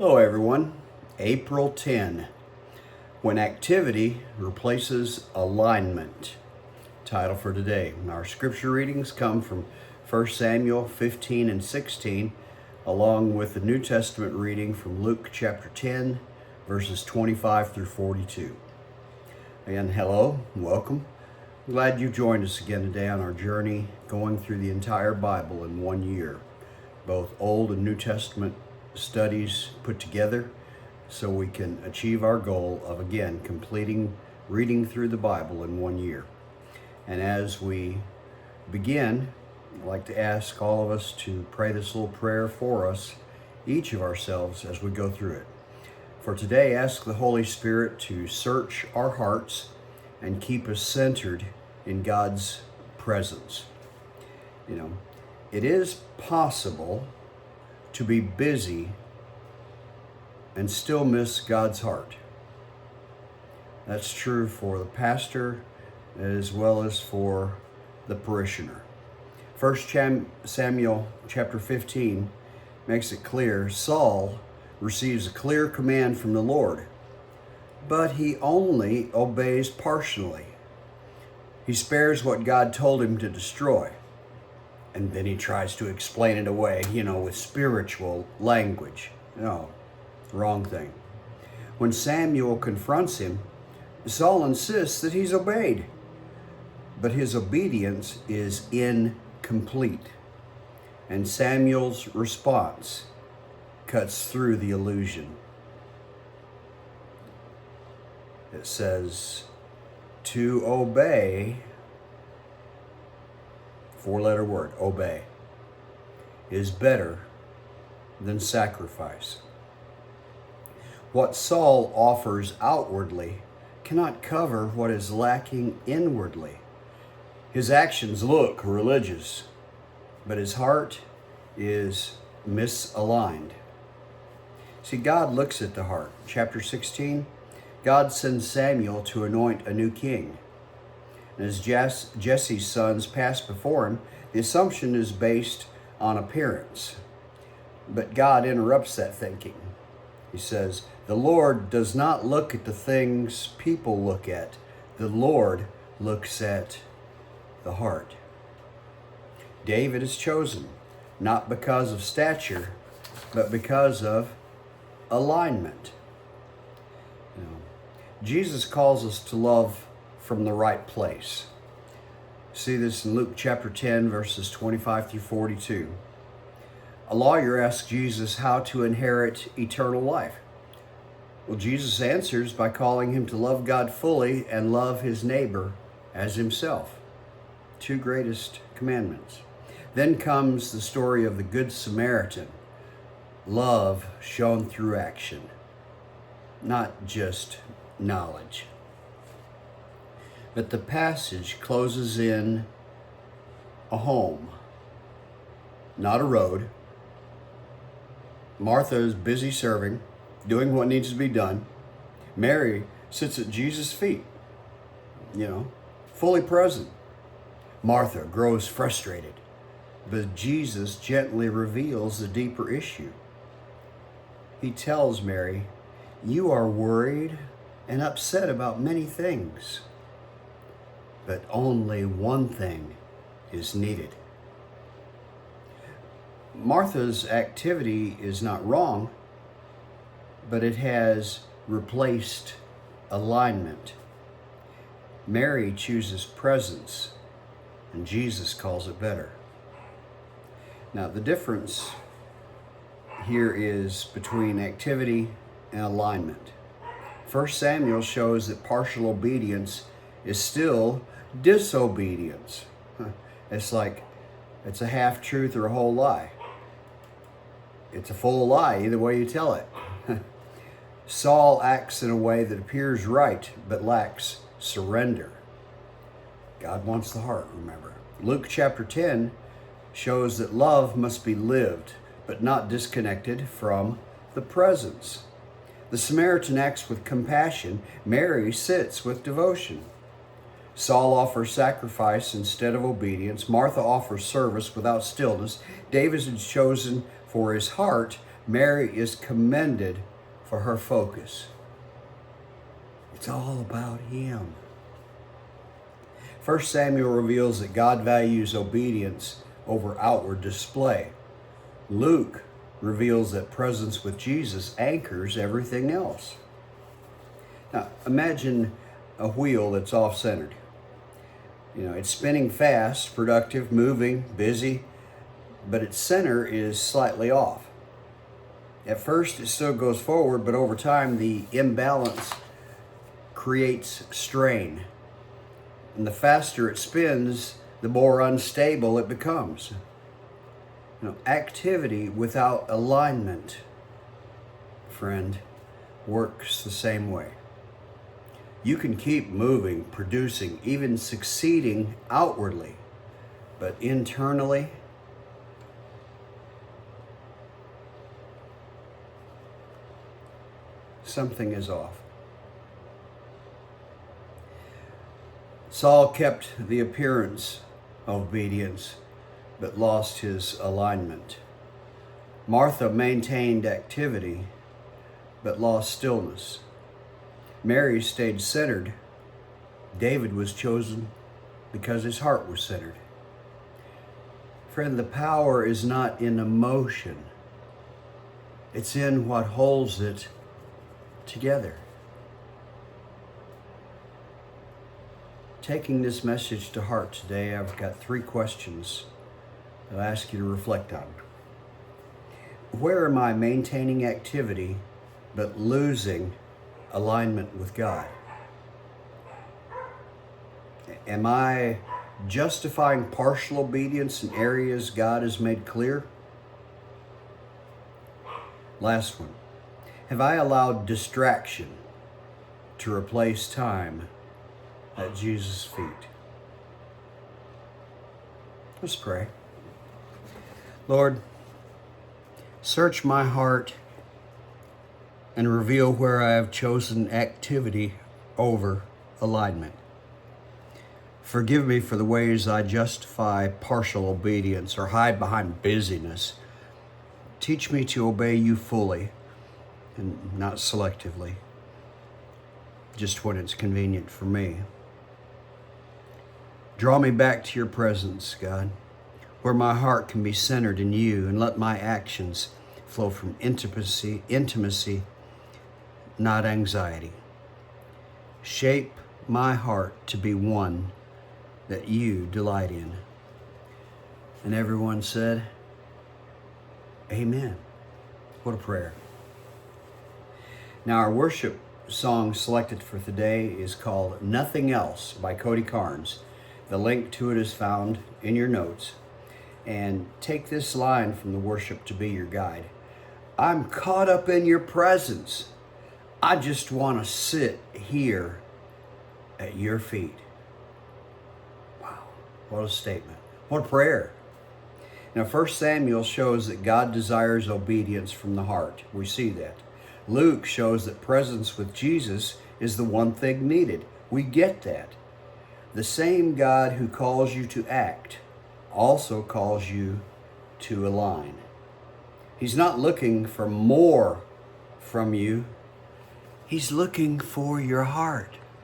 Hello everyone. April 10, when activity replaces alignment. Title for today. Our scripture readings come from 1 Samuel 15 and 16, along with the New Testament reading from Luke chapter 10, verses 25 through 42. Again, hello, welcome. Glad you joined us again today on our journey going through the entire Bible in 1 year, both Old and New Testament studies put together so we can achieve our goal of, again, completing reading through the Bible in 1 year. And as we begin, I'd like to ask all of us to pray this little prayer for us, each of ourselves, as we go through it. For today, ask the Holy Spirit to search our hearts and keep us centered in God's presence. It is possible to be busy and still miss God's heart. That's true for the pastor as well as for the parishioner. 1 Samuel chapter 15 makes it clear Saul receives a clear command from the Lord, but he only obeys partially. He spares what God told him to destroy, and then he tries to explain it away, with spiritual language. No, wrong thing. When Samuel confronts him, Saul insists that he's obeyed, but his obedience is incomplete. And Samuel's response cuts through the illusion. It says, to obey, four-letter word, obey, is better than sacrifice. What Saul offers outwardly cannot cover what is lacking inwardly. His actions look religious, but his heart is misaligned. See, God looks at the heart. Chapter 16, God sends Samuel to anoint a new king. And as Jesse's sons pass before him, the assumption is based on appearance. But God interrupts that thinking. He says, the Lord does not look at the things people look at. The Lord looks at the heart. David is chosen, not because of stature, but because of alignment. Jesus calls us to love from the right place. See this in Luke chapter 10, verses 25 through 42. A lawyer asks Jesus how to inherit eternal life. Well, Jesus answers by calling him to love God fully and love his neighbor as himself. Two greatest commandments. Then comes the story of the Good Samaritan. Love shown through action, not just knowledge. But the passage closes in a home, not a road. Martha is busy serving, doing what needs to be done. Mary sits at Jesus' feet, fully present. Martha grows frustrated, but Jesus gently reveals the deeper issue. He tells Mary, you are worried and upset about many things, but only one thing is needed. Martha's activity is not wrong, but it has replaced alignment. Mary chooses presence, and Jesus calls it better. Now, the difference here is between activity and alignment. 1 Samuel shows that partial obedience is still disobedience. It's like it's a half-truth or a whole lie. It's a full lie, either way you tell it. Saul acts in a way that appears right, but lacks surrender. God wants the heart, remember. Luke chapter 10 shows that love must be lived, but not disconnected from the presence. The Samaritan acts with compassion. Mary sits with devotion. Saul offers sacrifice instead of obedience. Martha offers service without stillness. David is chosen for his heart, Mary is commended for her focus. It's all about him. 1 Samuel reveals that God values obedience over outward display. Luke reveals that presence with Jesus anchors everything else. Now, imagine a wheel that's off-centered. It's spinning fast, productive, moving, busy, but its center is slightly off. At first, it still goes forward, but over time, the imbalance creates strain. And the faster it spins, the more unstable it becomes. Activity without alignment, friend, works the same way. You can keep moving, producing, even succeeding outwardly, but internally, something is off. Saul kept the appearance of obedience, but lost his alignment. Martha maintained activity, but lost stillness. Mary stayed centered. David was chosen because his heart was centered. Friend, the power is not in emotion. It's in what holds it together. Taking this message to heart today, I've got 3 questions that I ask you to reflect on. Where am I maintaining activity but losing alignment with God? Am I justifying partial obedience in areas God has made clear? Last one. Have I allowed distraction to replace time at Jesus' feet? Let's pray. Lord, search my heart and reveal where I have chosen activity over alignment. Forgive me for the ways I justify partial obedience or hide behind busyness. Teach me to obey you fully and not selectively, just when it's convenient for me. Draw me back to your presence, God, where my heart can be centered in you, and let my actions flow from intimacy, not anxiety. Shape my heart to be one that you delight in. And everyone said, amen. What a prayer. Now, our worship song selected for today is called Nothing Else by Cody Carnes. The link to it is found in your notes. And take this line from the worship to be your guide. I'm caught up in your presence. I just want to sit here at your feet. Wow, what a statement. What a prayer. Now, 1 Samuel shows that God desires obedience from the heart. We see that. Luke shows that presence with Jesus is the one thing needed. We get that. The same God who calls you to act also calls you to align. He's not looking for more from you. He's looking for your heart.